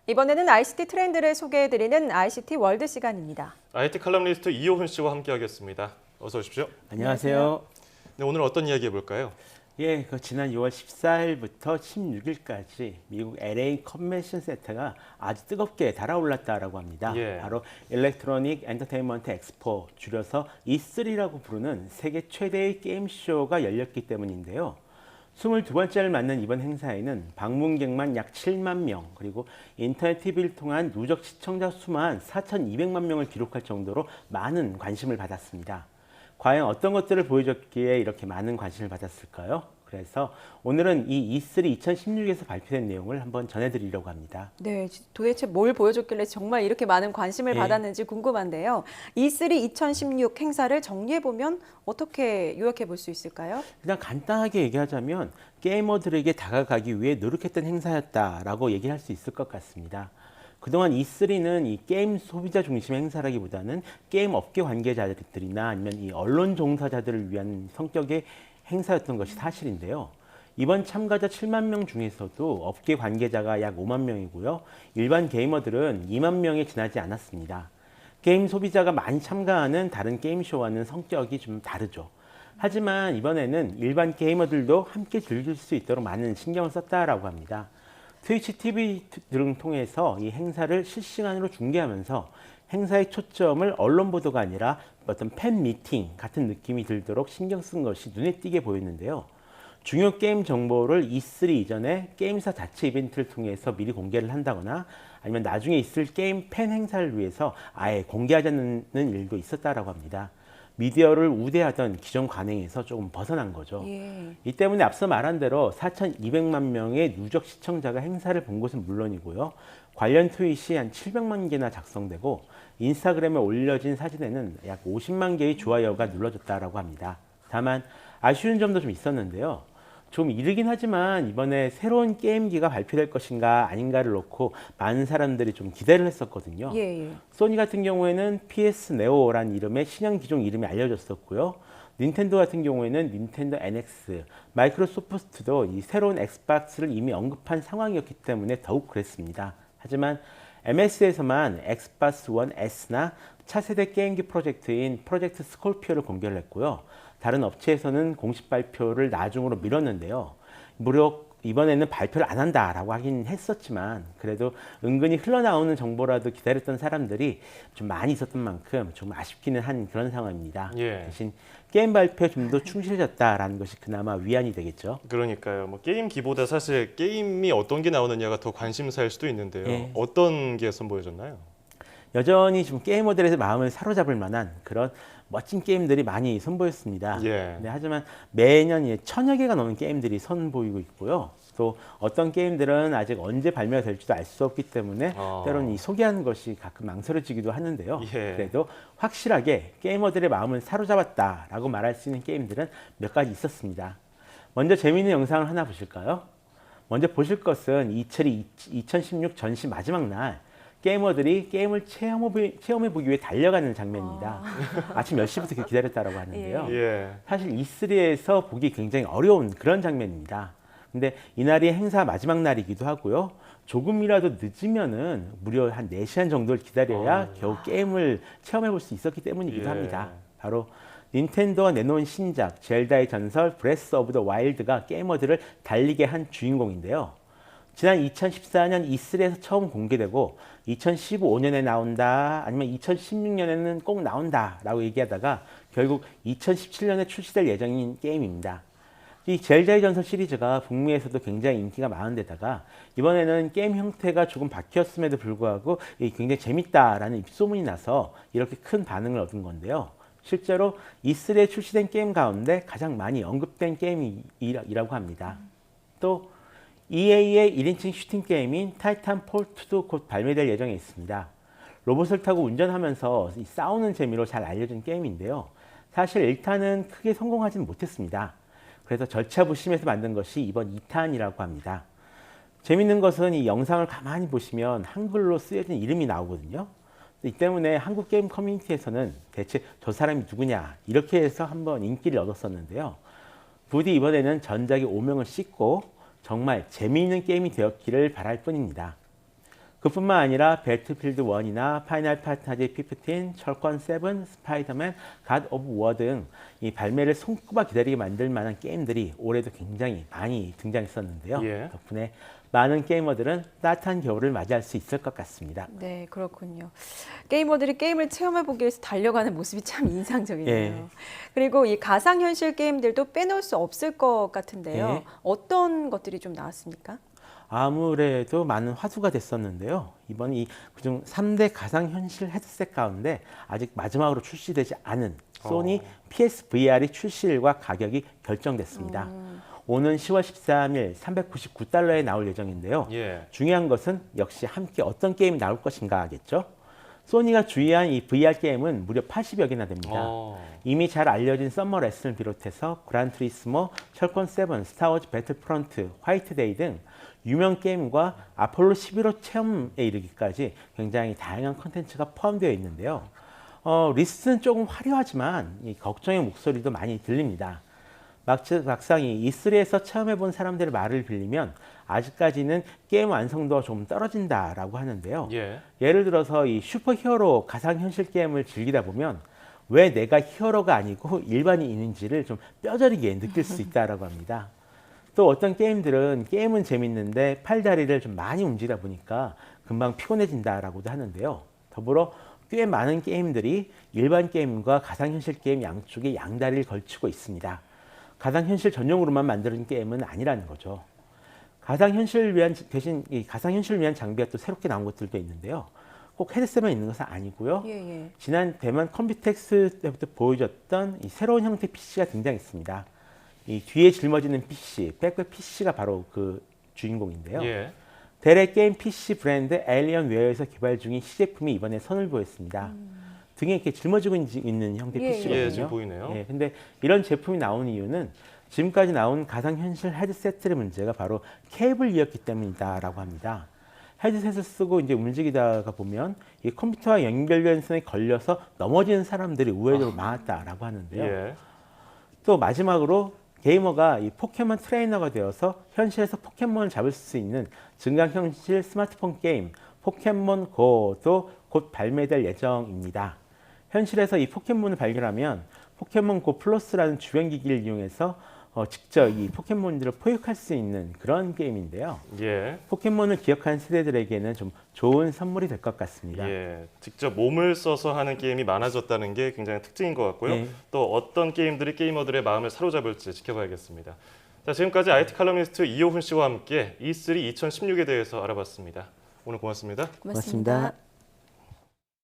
이번에는 ICT 트렌드를 소개해드리는 ICT 월드 시간입니다. IT 칼럼니스트 이호훈 씨와 함께하겠습니다. 어서 오십시오. 안녕하세요. 네, 오늘 어떤 이야기 해볼까요? 예, 지난 6월 14일부터 16일까지 미국 LA 컨벤션 센터가 아주 뜨겁게 달아올랐다라고 합니다. 예. 바로 일렉트로닉 엔터테인먼트 엑스포, 줄여서 E3라고 부르는 세계 최대의 게임 쇼가 열렸기 때문인데요. 22번째를 맞는 이번 행사에는 방문객만 약 7만 명, 그리고 인터넷 TV를 통한 누적 시청자 수만 4,200만 명을 기록할 정도로 많은 관심을 받았습니다. 과연 어떤 것들을 보여줬기에 이렇게 많은 관심을 받았을까요? 그래서 오늘은 이 E3 2016에서 발표된 내용을 한번 전해드리려고 합니다. 네, 도대체 뭘 보여줬길래 정말 이렇게 많은 관심을 받았는지 궁금한데요. E3 2016 행사를 정리해보면 어떻게 요약해 볼 수 있을까요? 그냥 간단하게 얘기하자면 게이머들에게 다가가기 위해 노력했던 행사였다라고 얘기할 수 있을 것 같습니다. 그동안 E3는 이 게임 소비자 중심 행사라기보다는 게임 업계 관계자들이나 아니면 이 언론 종사자들을 위한 성격의 행사였던 것이 사실인데요. 이번 참가자 7만 명 중에서도 업계 관계자가 약 5만 명이고요. 일반 게이머들은 2만 명에 지나지 않았습니다. 게임 소비자가 많이 참가하는 다른 게임쇼와는 성격이 좀 다르죠. 하지만 이번에는 일반 게이머들도 함께 즐길 수 있도록 많은 신경을 썼다라고 합니다. 트위치 TV 등을 통해서 이 행사를 실시간으로 중계하면서 행사의 초점을 언론 보도가 아니라 어떤 팬 미팅 같은 느낌이 들도록 신경 쓴 것이 눈에 띄게 보였는데요. 중요 게임 정보를 E3 이전에 게임사 자체 이벤트를 통해서 미리 공개를 한다거나 아니면 나중에 있을 게임 팬 행사를 위해서 아예 공개하지 않는 일도 있었다라고 합니다. 미디어를 우대하던 기존 관행에서 조금 벗어난 거죠. 예. 이 때문에 앞서 말한 대로 4,200만 명의 누적 시청자가 행사를 본 것은 물론이고요. 관련 트윗이 한 700만 개나 작성되고 인스타그램에 올려진 사진에는 약 50만 개의 좋아요가 눌러졌다고 합니다. 다만 아쉬운 점도 좀 있었는데요. 좀 이르긴 하지만 이번에 새로운 게임기가 발표될 것인가 아닌가를 놓고 많은 사람들이 좀 기대를 했었거든요. 예. 소니 같은 경우에는 PS 네오라는 이름의 신형 기종 이름이 알려졌었고요. 닌텐도 같은 경우에는 닌텐도 NX, 마이크로소프트도 이 새로운 엑스박스를 이미 언급한 상황이었기 때문에 더욱 그랬습니다. 하지만 MS에서만 엑스박스 원 S나 차세대 게임기 프로젝트인 프로젝트 스콜피오를 공개를 했고요. 다른 업체에서는 공식 발표를 나중으로 미뤘는데요. 무려 이번에는 발표를 안 한다라고 하긴 했었지만 그래도 은근히 흘러나오는 정보라도 기다렸던 사람들이 좀 많이 있었던 만큼 좀 아쉽기는 한 그런 상황입니다. 예. 대신 게임 발표에 좀 더 충실해졌다라는 것이 그나마 위안이 되겠죠. 그러니까요. 뭐 게임기보다 사실 게임이 어떤 게 나오느냐가 더 관심사일 수도 있는데요. 예. 어떤 게 선보여졌나요? 여전히 좀 게이머들의 마음을 사로잡을 만한 그런 멋진 게임들이 많이 선보였습니다. 예. 네, 하지만 매년 1000여 개가 넘는 게임들이 선보이고 있고요. 또 어떤 게임들은 아직 언제 발매가 될지도 알 수 없기 때문에 때로는 이 소개하는 것이 가끔 망설여지기도 하는데요. 예. 그래도 확실하게 게이머들의 마음을 사로잡았다라고 말할 수 있는 게임들은 몇 가지 있었습니다. 먼저 재미있는 영상을 하나 보실까요? 먼저 보실 것은 2016 전시 마지막 날 게이머들이 게임을 체험해보기 위해 달려가는 장면입니다. 아침 10시부터 기다렸다고 하는데요. 예. 사실 E3에서 보기 굉장히 어려운 그런 장면입니다. 근데 이날이 행사 마지막 날이기도 하고요. 조금이라도 늦으면은 무려 한 4시간 정도를 기다려야 겨우 게임을 체험해볼 수 있었기 때문이기도 예. 합니다. 바로 닌텐도가 내놓은 신작 젤다의 전설 브레스 오브 더 와일드가 게이머들을 달리게 한 주인공인데요. 지난 2014년 E3에서 처음 공개되고 2015년에 나온다 아니면 2016년에는 꼭 나온다 라고 얘기하다가 결국 2017년에 출시될 예정인 게임입니다. 이 젤다의 전설 시리즈가 북미에서도 굉장히 인기가 많은 데다가 이번에는 게임 형태가 조금 바뀌었음에도 불구하고 굉장히 재밌다라는 입소문이 나서 이렇게 큰 반응을 얻은 건데요. 실제로 E3에 출시된 게임 가운데 가장 많이 언급된 게임이라고 합니다. 또 EA의 1인칭 슈팅 게임인 타이탄폴2도 곧 발매될 예정에 있습니다. 로봇을 타고 운전하면서 싸우는 재미로 잘 알려진 게임인데요. 사실 1탄은 크게 성공하지는 못했습니다. 그래서 절차부심해서 만든 것이 이번 2탄이라고 합니다. 재밌는 것은 이 영상을 가만히 보시면 한글로 쓰여진 이름이 나오거든요. 이 때문에 한국 게임 커뮤니티에서는 대체 저 사람이 누구냐 이렇게 해서 한번 인기를 얻었었는데요. 부디 이번에는 전작의 오명을 씻고 정말 재미있는 게임이 되었기를 바랄 뿐입니다. 그뿐만 아니라 배틀필드 1이나 파이널 판타지 15, 철권 7, 스파이더맨, 갓 오브 워 등 이 발매를 손꼽아 기다리게 만들 만한 게임들이 올해도 굉장히 많이 등장했었는데요. 예. 덕분에 많은 게이머들은 따뜻한 겨울을 맞이할 수 있을 것 같습니다. 네, 그렇군요. 게이머들이 게임을 체험해보기 위해서 달려가는 모습이 참 인상적이네요. 예. 그리고 이 가상현실 게임들도 빼놓을 수 없을 것 같은데요. 예. 어떤 것들이 좀 나왔습니까? 아무래도 많은 화두가 됐었는데요. 이번 이 그중 3대 가상현실 헤드셋 가운데 아직 마지막으로 출시되지 않은 소니 PSVR이 출시일과 가격이 결정됐습니다. 오는 10월 13일 399달러에 나올 예정인데요. 예. 중요한 것은 역시 함께 어떤 게임이 나올 것인가겠죠. 소니가 주의한 이 VR 게임은 무려 80여 개나 됩니다. 이미 잘 알려진 썸머 레슨을 비롯해서 그란투리스모, 철권 7, 스타워즈 배틀프런트, 화이트데이 등 유명 게임과 아폴로 11호 체험에 이르기까지 굉장히 다양한 콘텐츠가 포함되어 있는데요. 리스트는 조금 화려하지만 이 걱정의 목소리도 많이 들립니다. 막상 이 E3에서 체험해본 사람들의 말을 빌리면 아직까지는 게임 완성도가 좀 떨어진다라고 하는데요. 예. 예를 들어서 이 슈퍼히어로 가상현실 게임을 즐기다 보면 왜 내가 히어로가 아니고 일반인인지를 좀 뼈저리게 느낄 수 있다라고 합니다. 또 어떤 게임들은 게임은 재밌는데 팔다리를 좀 많이 움직이다 보니까 금방 피곤해진다라고도 하는데요. 더불어 꽤 많은 게임들이 일반 게임과 가상현실 게임 양쪽에 양다리를 걸치고 있습니다. 가상현실 전용으로만 만드는 게임은 아니라는 거죠. 가상현실을 위한 대신 이 가상현실을 위한 장비가 또 새롭게 나온 것들도 있는데요. 꼭 헤드셋만 있는 것은 아니고요. 예. 지난 대만 컴퓨텍스 때부터 보여줬던 이 새로운 형태 PC가 등장했습니다. 이 뒤에 짊어지는 PC, 백팩 PC가 바로 그 주인공인데요. 예. 대래 게임 PC 브랜드 에일리언웨어에서 개발 중인 시제품이 이번에 선을 보였습니다. 등에 이렇게 짊어지고 있는 형태 예, PC거든요. 예, 지금 보이네요. 예, 근데 이런 제품이 나온 이유는 지금까지 나온 가상현실 헤드셋의 문제가 바로 케이블이었기 때문이다라고 합니다. 헤드셋을 쓰고 이제 움직이다가 보면 이 컴퓨터와 연결된 선에 걸려서 넘어지는 사람들이 우회적으로 많았다라고 하는데요. 예. 또 마지막으로 게이머가 이 포켓몬 트레이너가 되어서 현실에서 포켓몬을 잡을 수 있는 증강현실 스마트폰 게임 포켓몬 고도 곧 발매될 예정입니다. 현실에서 이 포켓몬을 발견하면 포켓몬 고 플러스라는 주변기기를 이용해서 직접 이 포켓몬들을 포획할 수 있는 그런 게임인데요. 예. 포켓몬을 기억하는 세대들에게는 좀 좋은 선물이 될 것 같습니다. 예, 직접 몸을 써서 하는 게임이 많아졌다는 게 굉장히 특징인 것 같고요. 예. 또 어떤 게임들이 게이머들의 마음을 사로잡을지 지켜봐야겠습니다. 자, 지금까지 IT 칼럼니스트 이호훈 씨와 함께 E3 2016에 대해서 알아봤습니다. 오늘 고맙습니다. 고맙습니다. 고맙습니다.